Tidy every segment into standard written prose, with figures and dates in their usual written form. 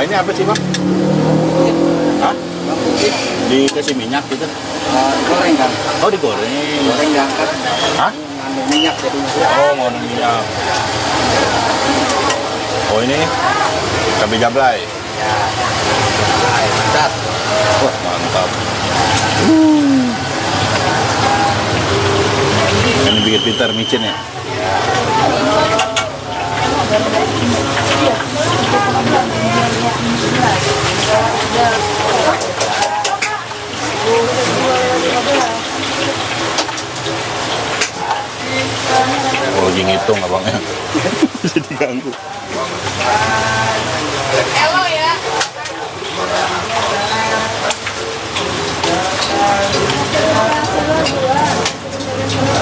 ini apa sih, Bang? Hah? Dikasih minyak gitu? Goreng kan? Oh, digoreng. Goreng diangkat. Hah? Ngandung minyak jadinya. Oh, ngandung minyak. Oh, ini cabai jablay. Ya. Mantap. Wah, mantap. Ini bikin pintar micin ya? Oh, lagi ngitung abangnya. Bisa diganggu. Hello ya.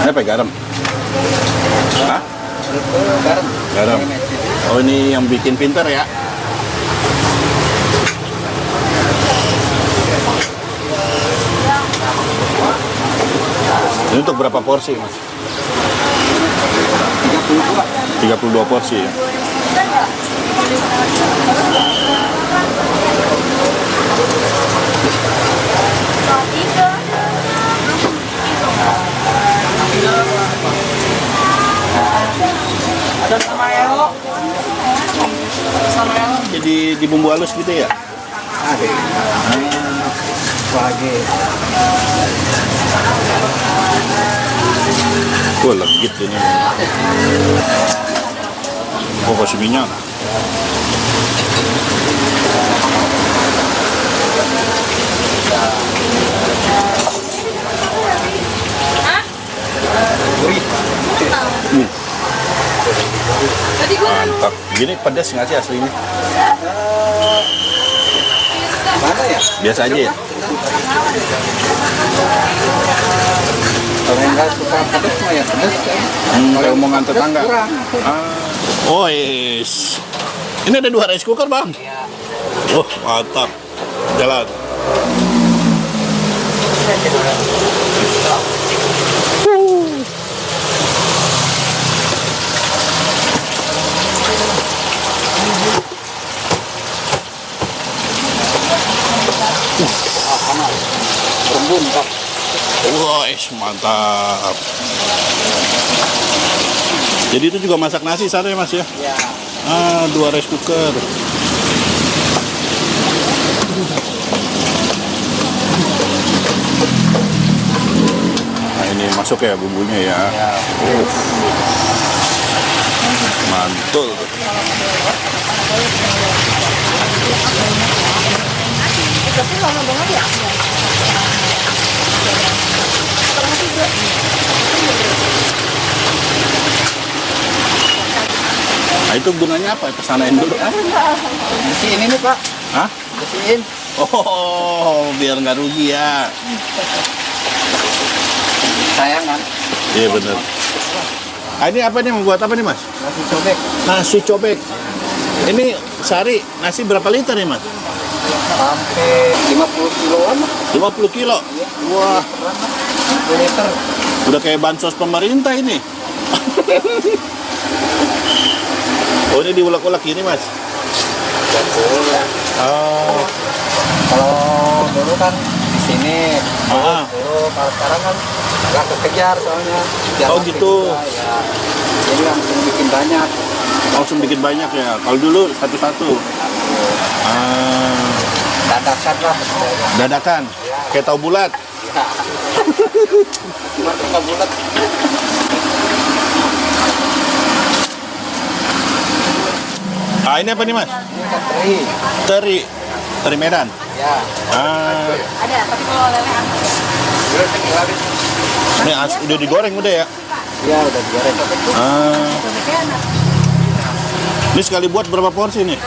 Ini apa, garam? Hah? Garam. Garam. Oh, ini yang bikin pintar ya? Ini untuk berapa porsi, Mas? 32 porsi ya? Ada sama elo. Sama elo. Jadi dibumbu halus gitu ya? Ada. Lagi. Wah, legit ini. Oh, kasih minyak. Mantap. Gini pedas nggak sih aslinya? Mana ya? Biasa aja ya? Kalau yang nggak suka pedas mah ya pedas. Kalau mau ngantar tangga. Kurang. Oh, yes. Ini ada 2 rice cooker, Bang. Oh, mantap. Jalan. Rembun Pak. Wah, mantap. Jadi itu juga masak nasi sana ya, Mas ya? Ya. 2 rice cooker. Nah, ini masuk ya bumbunya ya. Ya. Mantul. Tapi lama banget ya. Nah, itu gunanya apa? Pesanain dulu. Bersihin ini Pak. Hah? Bersihin. Oh, biar nggak rugi ya. Sayangan. Iya bener. Ah, ini apa nih, membuat apa nih, Mas? Nasi cobek. Nasi cobek. Ini sehari nasi berapa liter nih, Mas? Sampai 50 kiloan. 50 kilo. Wah, 10 liter. udah kayak bansos pemerintah ini. Oh, ini diulek-ulek gini, Mas? Oh. Kalau dulu kan di sini, dulu kalau sekarang kan nggak kekejar soalnya. Oh, gitu. Juga, ya. Jadi langsung bikin banyak. Langsung bikin banyak ya. Kalau dulu satu-satu. Dadakan lah. Dadakan. Kayak tahu bulat. Ya. Cuma nggak bulat. Ah, ini apa nih, Mas? Ini kan teri. Teri. Teri Medan. Ya. Ada, tapi kalau lele ada. Ini udah digoreng udah ya? Iya, udah digoreng. Ini sekali buat berapa porsi nih?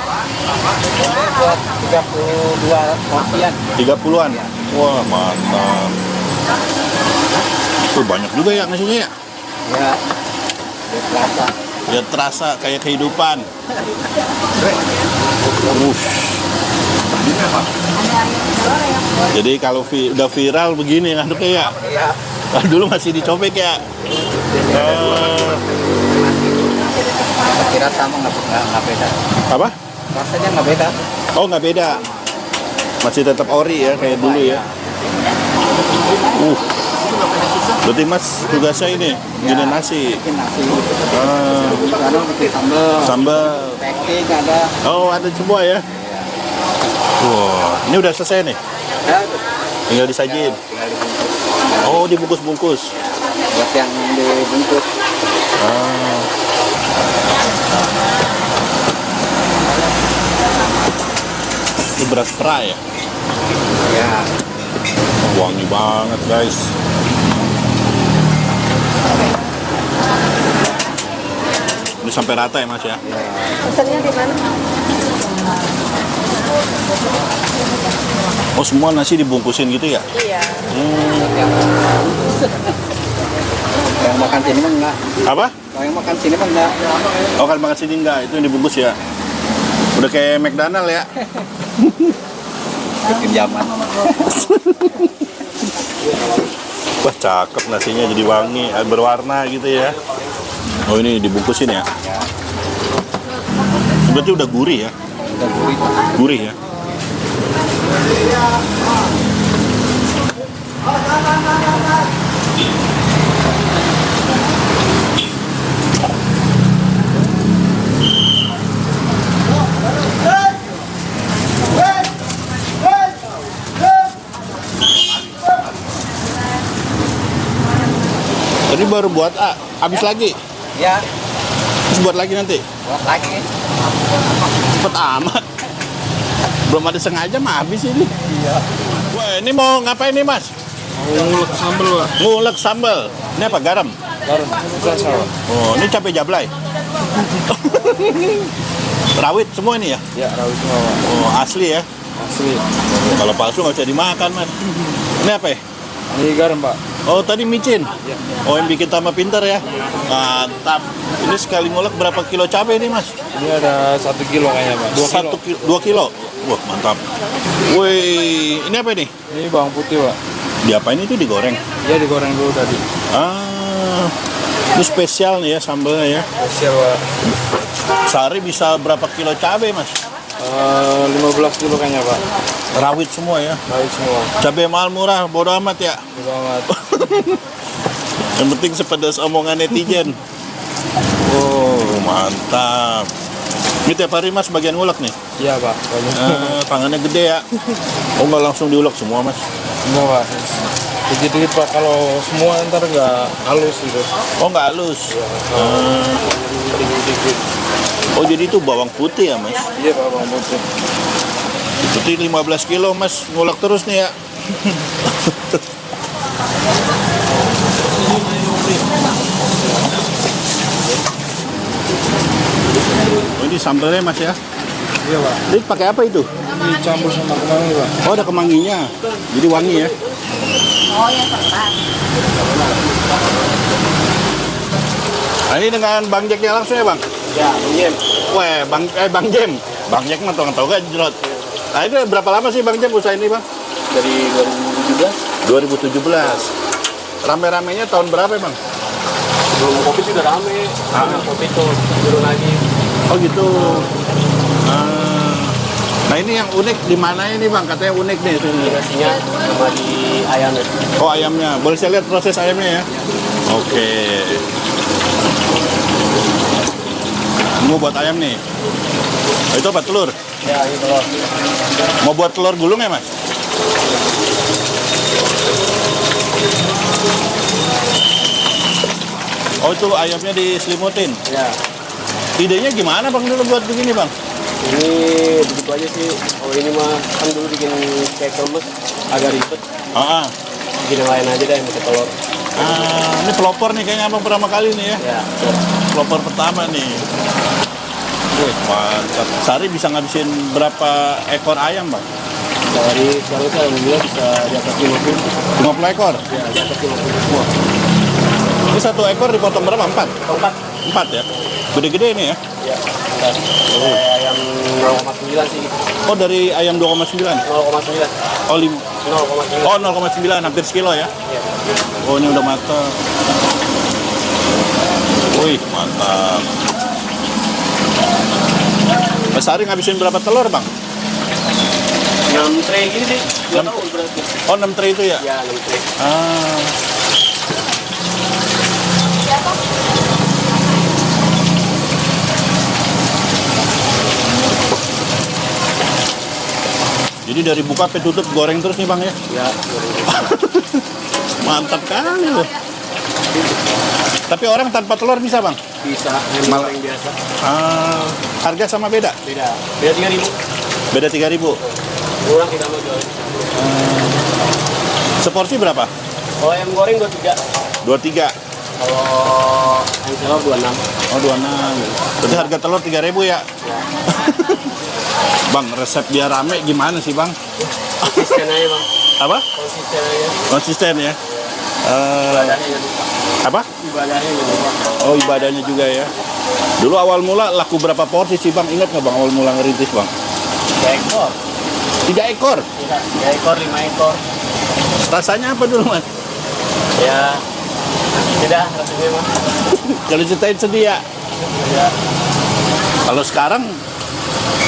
Buat 32 porsian. 30-an? Wah, mantap. Tuh, banyak juga ya nasinya ya? Ya. Udah terasa. Ya terasa kayak kehidupan. Jadi kalau udah viral begini ngaduknya ya? Iya. Kalau dulu masih dicobek ya? Kira sama nggak beda. Apa? Rasanya nggak beda. Oh, nggak beda. Masih tetap ori ya, kayak dulu ya. Berarti Mas tugasnya ini, bikin nasi. Bikin nasi. Ah, Bikin sambal. sambal. Packing ada. Oh, ada semua ya. Wah, ini udah selesai nih. Ya, Tinggal disajin. tinggal dibungkus. Oh, dibungkus-bungkus. Buat yang dibungkus. Ah. Ini beras pra ya? Ya. Wangi banget guys. Ini sampai rata ya Mas ya? Pesannya di mana? Oh, semua nasi dibungkusin gitu ya? Iya. Yang makan sini mah enggak. Apa? Kalau yang makan sini mah enggak. Oh, kalau makan sini enggak, itu yang dibungkus ya? Udah kayak McDonald ya? Bikin zaman. Wah, cakep nasinya, jadi wangi, berwarna gitu ya. Oh, ini dibungkusin ya? Berarti udah gurih ya? Udah gurih. Gurih ya? Tadi baru buat habis lagi. Ya, Terus buat lagi nanti. buat lagi. Cepet amat. Belum ada sengaja mah habis ini. Iya. Wah, ini mau ngapain nih Mas? Ngulek sambal, Pak. Ngulek sambal. Ini apa? Garam? Garam, besar. Oh, ini cabai jablay. Rawit semua ini ya? Ya, rawit semua, Pak. Oh, asli ya? Asli. Kalau palsu nggak bisa dimakan, Mas. Ini apa ya? Ini garam, Pak. Oh, tadi micin? Ya. Oh, yang bikin tambah pintar ya? Mantap. Ini sekali ngulek berapa kilo cabai ini, Mas? Ini ada 1 kilo kayaknya, Pak. 2 kilo? Wah, mantap. Wih, ini apa ini? Ini bawang putih, Pak. Diapain itu? Digoreng? Ya, digoreng dulu tadi. Ah, ini spesial nih ya sambalnya ya. Spesial, Pak. Sehari bisa berapa kilo cabai, Mas? 15 kilo kayaknya, Pak. Rawit semua ya? Rawit semua. Cabai mahal murah, bodo amat ya? Bodo amat. Yang penting sepedas omongan netizen. Oh, mantap. Ini tiap hari Mas bagian ngulek nih? Iya, Pak. Banyak. Tangannya gede ya? Oh, nggak langsung diulek semua, Mas? Semua, Pak. Dikit-dikit, Pak. Kalau semua ntar nggak halus gitu. Oh, nggak halus? Dikit-dikit. Oh, jadi itu bawang putih ya, Mas? Iya, Pak, bawang putih. Putih 15 kilo, Mas. Ngulek terus nih ya? Oh, ini sambalnya, Mas ya? Iya, Pak. Ini pakai apa itu? Dicampur sama kemangi, Pak. Oh, ada kemanginya. Jadi wangi ya? Oh, yang keras. Nah, ini dengan Bang Jacknya langsung ya, Bang? Ya, Jem. Wah, Bang Jem. Bang Jack mah tahu gak jerot. Nah, ini berapa lama sih Bang Jem usaha ini, Bang? Dari 2017. 2017. Rame-ramenya tahun berapa, Bang? Belum kopi sih udah rame. Kopi tuh turun lagi. Oh, gitu. Nah, ini yang unik di mana ini, Bang? Katanya unik nih sini. Dikasihnya sama di ayamnya. Oh, ayamnya. Boleh saya lihat proses ayamnya ya? Oke. Mau buat ayam nih. Oh, itu apa? Telur? Ya, ini telur. Mau buat telur gulung ya, Mas? Oh, itu ayamnya diselimutin. Ya. Idenya gimana, Bang, dulu buat begini, Bang? Ini begitu aja sih. Oh, ini mah kan dulu bikin kayak kremes agak ribet. Ah, Bikin yang lain aja deh, pakai telur. ini pelopor nih kayaknya Abang pertama kali nih ya. Ya. Pelopor pertama nih. Wih, mantap. Sehari bisa ngabisin berapa ekor ayam, Bang? Dari sekarang saya alhamdulillah bisa di atas 50. 50 ekor? Ya, di atas 50 semua. Ini satu ekor dipotong berapa? 4? Keempat. 4 ya? Gede-gede ini ya? Ya. Ayam 0,9 sih. Oh, dari ayam 2,9? 0,9. Oh, 0,9. Oh, 0,9, hampir sekilo ya? Ya. Oh, ini udah matang. Wih, mantap. Sehari ngabisin berapa telur, Bang? 6 tray gini sih. 2 tahun berarti. Oh, 6 tray itu ya? Ya, 6 tray. Ah. Jadi dari buka sampai tutup goreng terus nih Bang ya? Ya. Mantap kali loh. Tapi orang tanpa telur bisa Bang? Bisa, yang goreng biasa. Ah, harga sama beda? Beda. Beda 3.000. Beda 3.000. Kurang kita mau jual. Seporsi berapa? Oh, yang goreng 23. 23. Kalau yang telur 26. Oh, 26. Berarti harga telur 3.000 ya? Ya. Bang, resep biar rame gimana sih Bang? Konsisten aja, Bang. Apa? Konsisten aja. Konsisten ya? Ibadahnya jangan lupa. Apa? Ibadahnya jangan lupa. Oh, ibadahnya juga ya. Dulu awal mula laku berapa porsi sih Bang? Ingat nggak Bang awal mula ngerintis Bang? 3 ekor. 3 ekor? Iya, 3 ekor, 5 ekor. Rasanya apa dulu Mas? Ya, beda rasanya, Bang. Kalau ceritain sedih ya? Ya, Kalau sekarang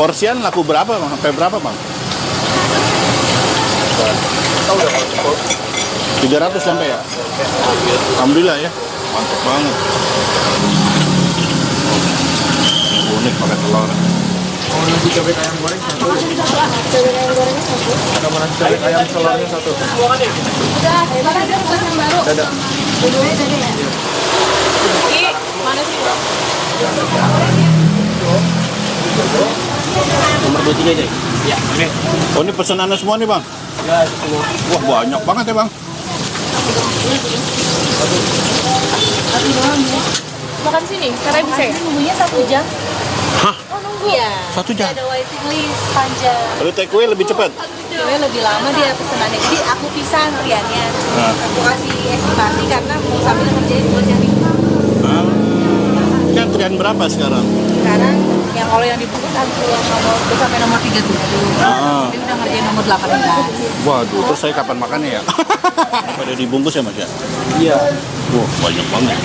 porsian laku berapa Bang? Sampai berapa Bang? tahu udah kalau cukup. 300 sampai ya? Ambil. Alhamdulillah ya. Mantap banget. Unik pakai telur. Mau nasi cobek ayam goreng satu. Cobek ayam gorengnya satu. Sama nasi cobek ayam telurnya satu. Udah, mana ada buat yang baru? Ada. Dua-duanya tadi ya? Ki, mana sih? Nomor 23 aja. Ya, oke. Oh, ini pesanannya semua nih Bang? Ya, itu semua. Wah, banyak banget ya Bang. Makan sini, karena bisa ya? Nunggunya 1 jam. Hah? Oh, nunggu? Iya. 1 jam? Ada waiting list panjang. Kalau take away lebih cepat? Cewek lebih lama dia pesenannya. Jadi aku pisah antriannya. Nah. Aku kasih estimasi karena mau sambil ngerjain buat yang lima. Ini antrian berapa sekarang? Sekarang yang kalau yang dibungkus antrian nomor itu sampai nomor 37. Ah. Dia udah ngerjain nomor 18. Waduh, terus saya kapan makannya ya? Pada dibungkus ya Mas ya? Iya. Wah, banyak banget.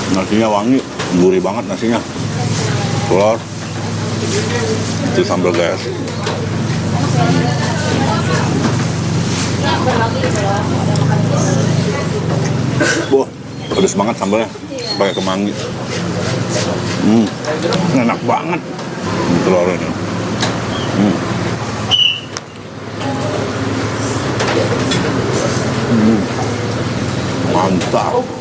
Nasinya wangi, gurih banget nasinya. Telur, itu sambal guys. Wah, pedes banget sambalnya, pakai kemangi. Enak banget telurnya. Mantap.